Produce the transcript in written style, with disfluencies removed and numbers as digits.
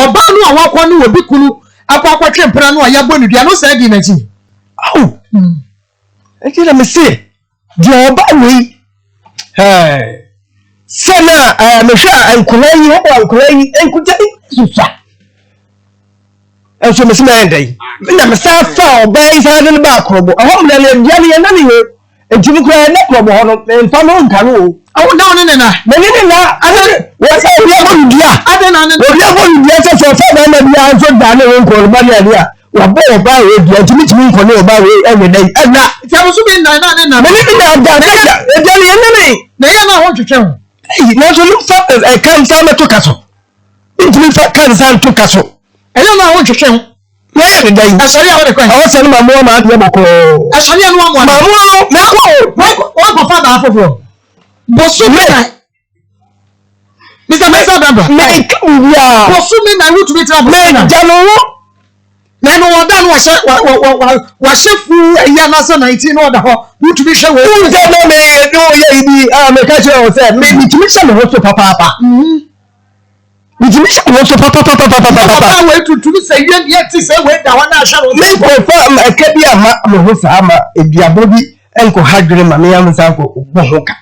oba no a wakọ no obi kunu akwa twempra no a yabo ne dua no say di na ji aw eti na me se di oba we sana me hwa ankulai ho ankulai enkuta susa enso me se na ndai na me sa fa oba isa ne ba krobo ahom na le dia ne na ne ho enti ni kwa na krobo ho no mfa no nka no awu na one na me na ade wo sa wi abon dia ade na ne obi abon dia se so fa na dia so da ne nko ba ne dia wa bo oba we dia timi nko ne oba we enwe dai na tiamu so be na me ni na da e dia ne ne na ya na ho twetwe ho na so look for kan sa me to kaso ntimi fa kan sa to kaso ya na ho twetwe ho na ya dai asori a wo de kwan awon se no mamu ma ade boko asori anu amu mamu no na ko fa da afofo bosu me na Mr. Mesa Baba me ya bosu me na root me tra bosu na jalo na no oda no wa shefu ya na sa 19 no oda ho root me hwe wo se no me no ye bi me ka che o se me bitimi se me ho so papa bitimi se ho so papa we tutu se ye ti se we da wana sha wo me ko fa ka bi ama me ho sa ama eduabo bi enko hadwere ma me am sa ko bo ho ka